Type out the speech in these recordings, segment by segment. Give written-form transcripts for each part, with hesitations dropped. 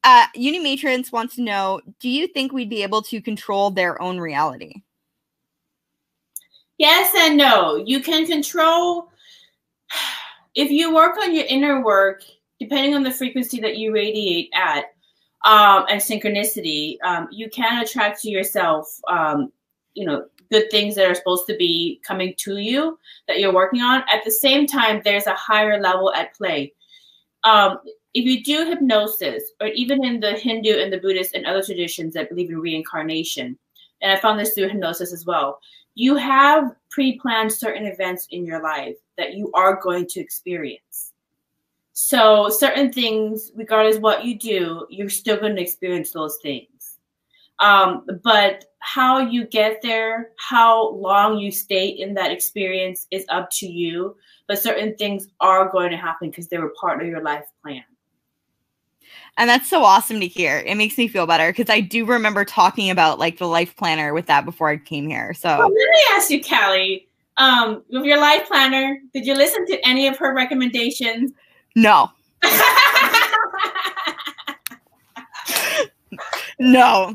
Unimatrix wants to know, do you think we'd be able to control their own reality? Yes and no. You can control, if you work on your inner work, depending on the frequency that you radiate at, and synchronicity, you can attract to yourself, good things that are supposed to be coming to you that you're working on. At the same time, there's a higher level at play. If you do hypnosis, or even in the Hindu and the Buddhist and other traditions that believe in reincarnation, and I found this through hypnosis as well, you have pre-planned certain events in your life that you are going to experience. So certain things, regardless of what you do, you're still going to experience those things. But how you get there, how long you stay in that experience is up to you. But certain things are going to happen because they were part of your life plan. And that's so awesome to hear. It makes me feel better because I do remember talking about like the life planner with that before I came here. So well, let me ask you, Cali, with your life planner, did you listen to any of her recommendations? No. No.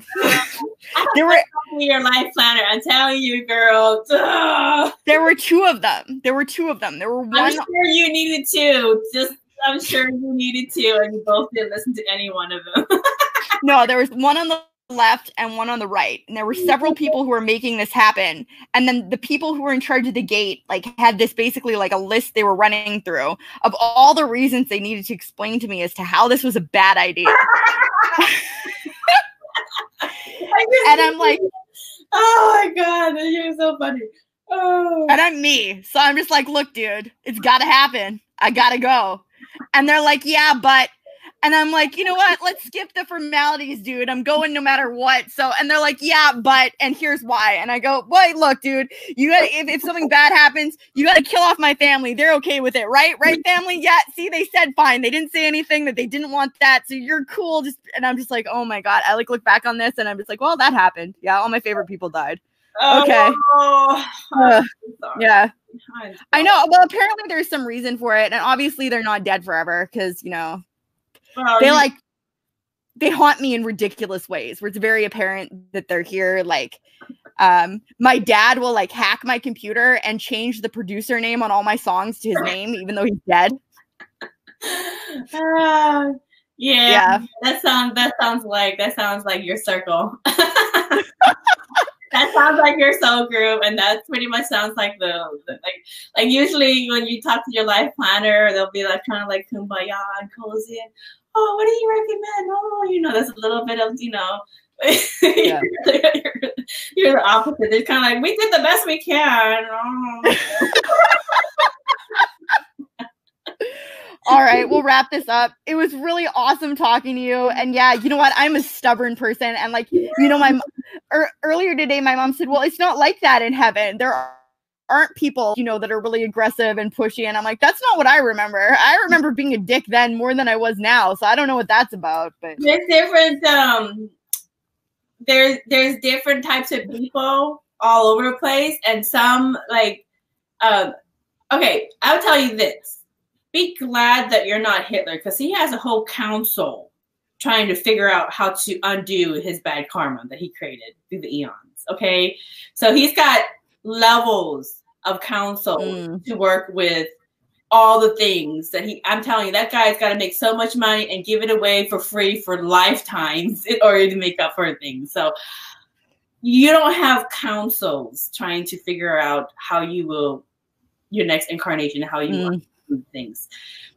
There were your life planner. I'm telling you, girl. Ugh. There were two of them. There were one. I'm sure you needed two. I'm sure you needed to, and you both didn't listen to any one of them. No, there was one on the left and one on the right. And there were several people who were making this happen. And then the people who were in charge of the gate, like, had this basically like a list they were running through of all the reasons they needed to explain to me as to how this was a bad idea. And I'm like, oh my God, you're so funny. Oh. And I'm me. So I'm just like, look, dude, it's got to happen. I got to go. And they're like, yeah, but, and I'm like, you know what? Let's skip the formalities, dude. I'm going no matter what. So, and they're like, yeah, but, and here's why. And I go, wait, look, dude, you gotta, if something bad happens, you got to kill off my family. They're okay with it, right? Right, family? Yeah. See, they said fine. They didn't say anything that they didn't want that. So you're cool. Just, and I'm just like, oh my God. I like look back on this and I'm just like, well, that happened. Yeah. All my favorite people died. Okay. Yeah. I know. Well, apparently there's some reason for it. And obviously they're not dead forever because, you know, they haunt me in ridiculous ways where it's very apparent that they're here. Like, my dad will like hack my computer and change the producer name on all my songs to his name, even though he's dead. Yeah. That sounds like your circle. That sounds like your soul group, and that pretty much sounds like the like usually when you talk to your life planner, they'll be like kind of like kumbaya and cozy. And, oh, what do you recommend? Oh, you know, there's a little bit of, you know, yeah. you're the opposite. It's kind of like, we did the best we can. All right, we'll wrap this up. It was really awesome talking to you. And yeah, you know what? I'm a stubborn person. And like, you know, earlier today, my mom said, well, it's not like that in heaven. There aren't people, you know, that are really aggressive and pushy. And I'm like, that's not what I remember. I remember being a dick then more than I was now. So I don't know what that's about. But there's different, there's different types of people all over the place. And some like, okay, I'll tell you this. Be glad that you're not Hitler, because he has a whole council trying to figure out how to undo his bad karma that he created through the eons. Okay, so he's got levels of council to work with all the things that I'm telling you, that guy's got to make so much money and give it away for free for lifetimes in order to make up for things. So you don't have councils trying to figure out how you will, your next incarnation, how you want things.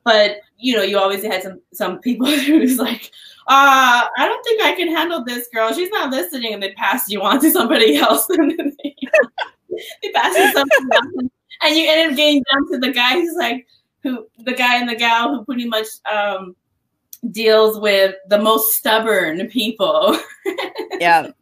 But you know, you always had some people who's like, I don't think I can handle this girl, she's not listening, and they pass you on to somebody else. And then they pass you something else, and you end up getting down to the guy who's like, the guy and the gal who pretty much deals with the most stubborn people. Yeah.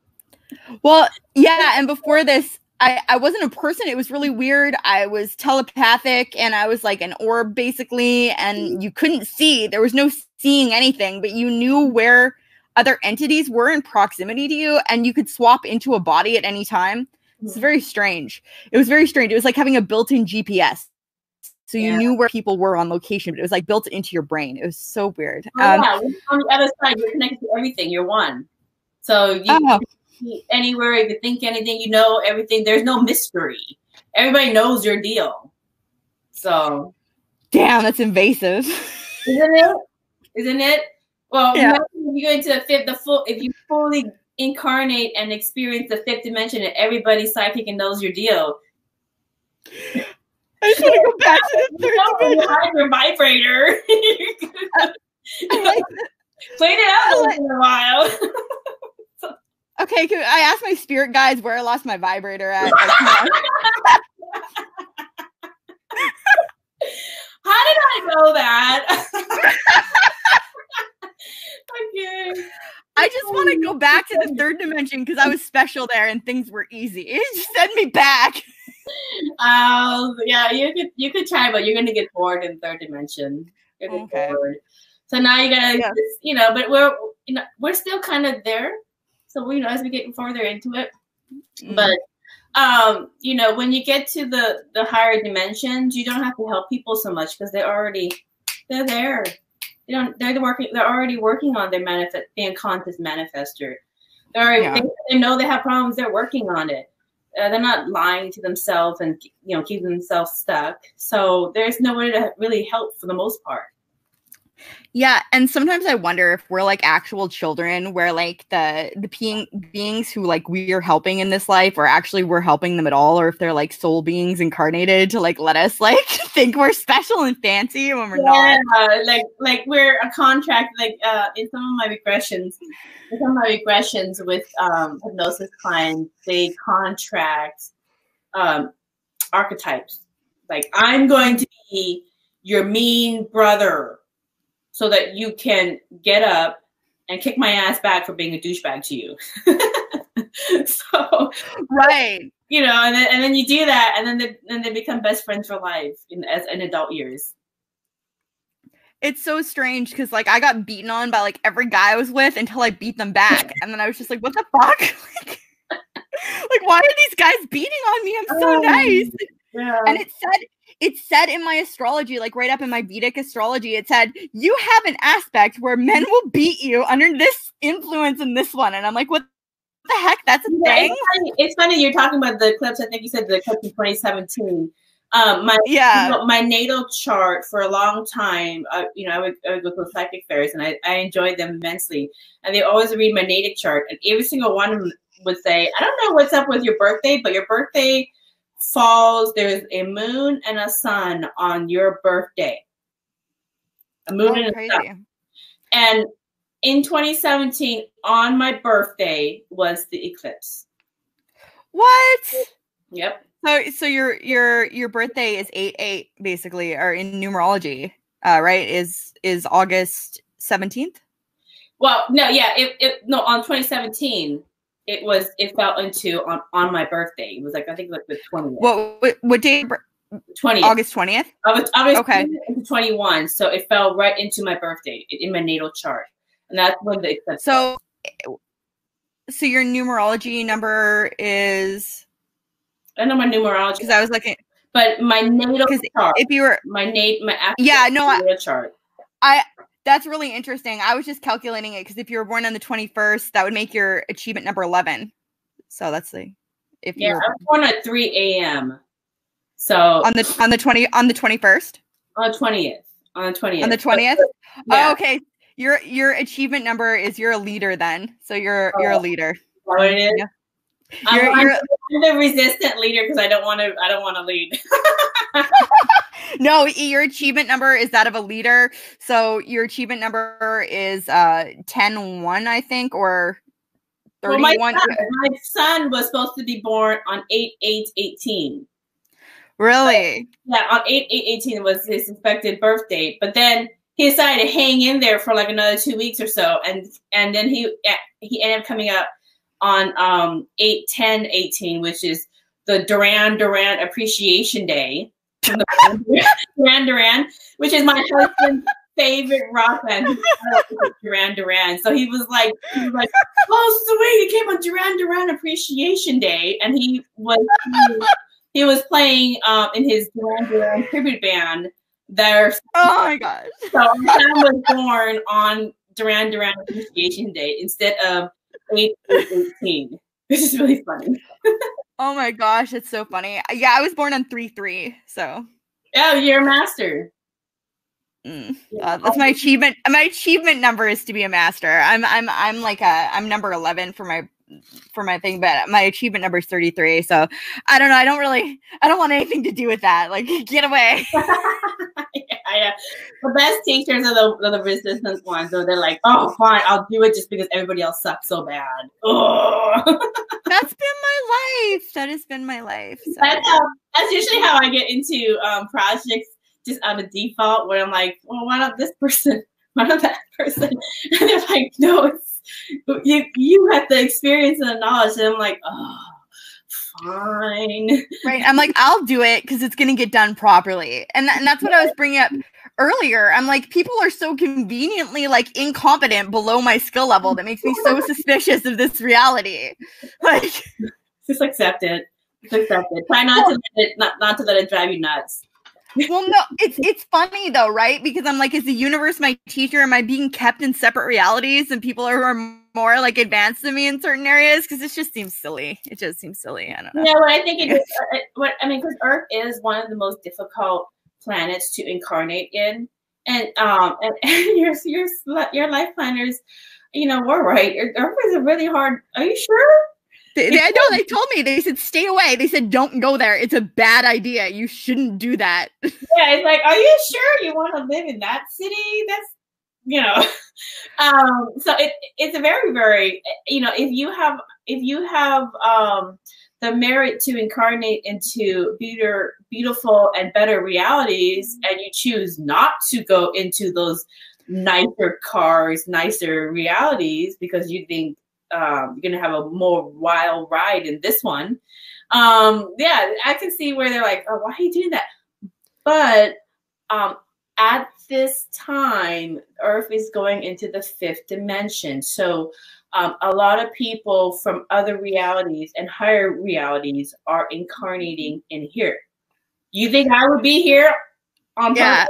Well, yeah, and before this I wasn't a person. It was really weird. I was telepathic and I was like an orb basically, and you couldn't see. There was no seeing anything, but you knew where other entities were in proximity to you, and you could swap into a body at any time. It's very strange. It was very strange. It was like having a built-in GPS. So you knew where people were on location, but it was like built into your brain. It was so weird. Yeah, on the other side, you're connected to everything. You're one. So you can be anywhere, you can think anything, you know everything. There's no mystery. Everybody knows your deal. So damn, that's invasive. Isn't it? Well, if you go into if you fully incarnate and experience the fifth dimension and everybody's psychic and knows your deal. I just want to go back to the third dimension. You hide your vibrator. Clean it out once in a while. Okay, I asked my spirit guides where I lost my vibrator at. How did I know that? Okay. I just want to go back to the third dimension because I was special there and things were easy. Just send me back. Yeah, you could try, but you're gonna get bored in third dimension. You're gonna get bored. So now you gotta, but we're still kind of there. So as we get further into it, but when you get to the higher dimensions, you don't have to help people so much because they're there. They're already working on their being a conscious manifester. They know they have problems. They're working on it. They're not lying to themselves and keeping themselves stuck. So there's nobody to really help for the most part. Yeah, and sometimes I wonder if we're like actual children, where like the beings who like we are helping in this life, or actually we're helping them at all, or if they're like soul beings incarnated to like let us like think we're special and fancy when we're not. Like we're a contract. Like in some of my regressions with hypnosis clients, they contract archetypes. Like, I'm going to be your mean brother, so that you can get up and kick my ass back for being a douchebag to you. So, right. And then you do that, and then they become best friends for life in adult years. It's so strange because like I got beaten on by like every guy I was with until I beat them back, and then I was just like, what the fuck? Like why are these guys beating on me? I'm so nice. Yeah. And it said in my astrology, like right up in my Vedic astrology, it said, you have an aspect where men will beat you under this influence in this one. And I'm like, what the heck? That's a thing? It's funny you're talking about the eclipse. I think you said the eclipse in 2017. My natal chart for a long time, I would go to psychic fairs and I enjoyed them immensely. And they always read my natal chart. And every single one of them would say, I don't know what's up with your birthday, but your birthday falls, there's a moon and a sun on your birthday. A moon and a sun. And in 2017, on my birthday was the eclipse. What? Yep. So your birthday is 8/8 basically, or in numerology, right? Is August 17th? Well, no, yeah, on 2017. It fell into on my birthday. It was like, I think like the 20th. What date? 20th. August 20th? August 20th into 21. So it fell right into my birthday in my natal chart. And that's when the eclipse So your numerology number is? I don't know my numerology. Because I was looking. But my natal chart. If you were natal chart. That's really interesting. I was just calculating it because if you were born on the 21st, that would make your achievement number 11. So that's I was born at 3 a.m. So on the 21st? On the 20th. On the 20th. On the 20th? Yeah. Oh, okay. Your achievement number is you're a leader then. So you're a leader. Is that what it is? Yeah. I'm the resistant leader because I don't want to lead. No, your achievement number is that of a leader. So your achievement number is 10-1, I think, or 31. Well, my son was supposed to be born on 8/8/18. Really? Yeah, on 8/8/18 was his expected birth date. But then he decided to hang in there for like another 2 weeks or so, and then he ended up coming up on 8/10/18, which is the Duran Duran Appreciation Day. From the Duran, which is my husband's favorite rock band, Duran Duran. So he was like, oh sweet, it came on Duran Duran Appreciation Day, and he he was playing in his Duran Duran tribute band. There. Oh my gosh. So our son was born on Duran Duran appreciation day instead of 8/18, which is really funny. Oh my gosh, it's so funny. Yeah, I was born on 3/3, so. Oh, you're a master. That's my achievement. My achievement number is to be a master. I'm number 11 for my thing, but my achievement number is 33. So I don't know. I don't want anything to do with that. Like, get away. Yeah. The best teachers are the resistance ones. So they're like, oh, fine, I'll do it just because everybody else sucks so bad. Oh. That's been my life. That has been my life. So. That's usually how I get into projects, just out of default, where I'm like, well, why not this person? Why not that person? And they're like, no, it's you have the experience and the knowledge. And I'm like, oh, fine. Right. I'm like, I'll do it because it's going to get done properly. And that's what I was bringing up earlier. I'm like, people are so conveniently like incompetent below my skill level that makes me so suspicious of this reality. Like, just accept it. Just accept it. Try not to let it drive you nuts. Well, no, it's funny though, right? Because I'm like, is the universe my teacher? Am I being kept in separate realities and people who are more like advanced than me in certain areas? Because it just seems silly. It just seems silly. I don't know. Yeah, what I think it is, because Earth is one of the most difficult planets to incarnate in, and your life planners, we're right. Earth is a really hard. Are you sure? I know, they told me, they said, stay away. They said, don't go there. It's a bad idea. You shouldn't do that. Yeah, it's like, are you sure you want to live in that city? That's, so it's a very, very, if you have the merit to incarnate into beautiful and better realities, and you choose not to go into those nicer cars, nicer realities, because you think, you're gonna have a more wild ride in this one. Yeah, I can see where they're like, oh, why are you doing that? But at this time, Earth is going into the 5th dimension. So a lot of people from other realities and higher realities are incarnating in here. You think I would be here on purpose?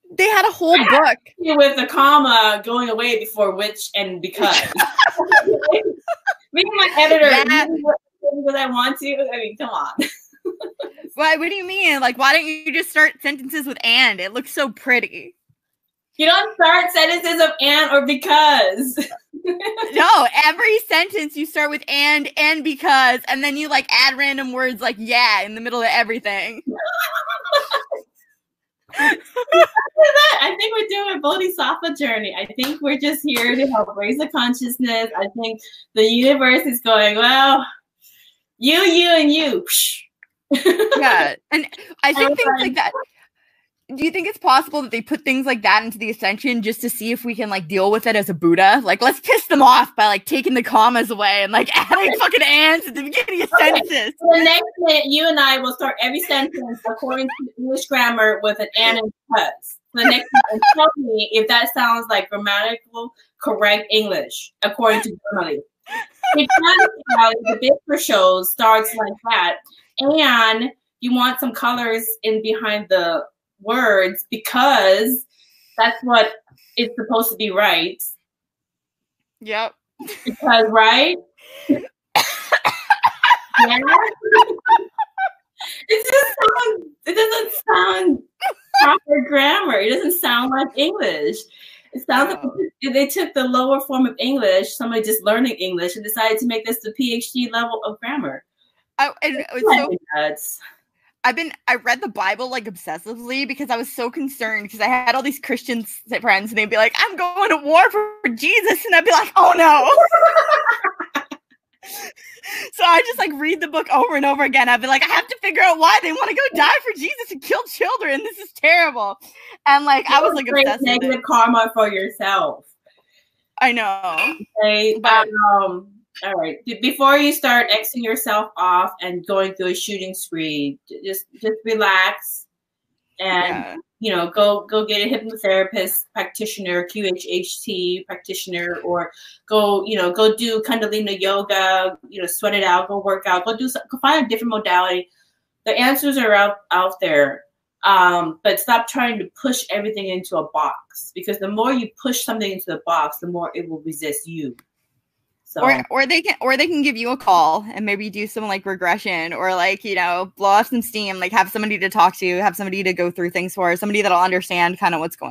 They had a whole book with the comma going away before which and because. Maybe my editor, because I want to. I mean, come on. Why? What do you mean? Like, why don't you just start sentences with "and"? It looks so pretty. You don't start sentences of "and" or "because." No, every sentence you start with "and" "because," and then you like add random words like "yeah" in the middle of everything. I think we're doing a bodhisattva journey. I think we're just here to help raise the consciousness. I think the universe is going, well, you, and you. Yeah, and I think things like that. Do you think it's possible that they put things like that into the Ascension just to see if we can like deal with it as a Buddha? Like, let's piss them off by like taking the commas away and like adding fucking ands at the beginning of sentences. So the next minute, you and I will start every sentence according to English grammar with an and because. The next minute, tell me if that sounds like grammatical correct English according to Germany. The Biffles Show starts like that, and you want some colors in behind the words because that's what it's supposed to be, right? Yep. Because, right? Yeah. It doesn't sound proper grammar. It doesn't sound like English. It sounds like they took the lower form of English, somebody just learning English, and decided to make this the PhD level of grammar. I read the Bible like obsessively because I was so concerned because I had all these Christian friends and they'd be like, I'm going to war for Jesus. And I'd be like, oh no. So I just like read the book over and over again. I'd be like, I have to figure out why they want to go die for Jesus and kill children. This is terrible. And like, I was like obsessed with negative karma for yourself. I know. Okay, but all right. Before you start Xing yourself off and going through a shooting spree, just relax. and go get a hypnotherapist practitioner, QHHT practitioner, or go do Kundalini yoga, sweat it out, go work out, go find a different modality. The answers are out there. But stop trying to push everything into a box, because the more you push something into the box, the more it will resist you. So, or they can give you a call and maybe do some like regression, or like, blow off some steam, like have somebody to talk to, have somebody to go through things for, somebody that'll understand kind of what's going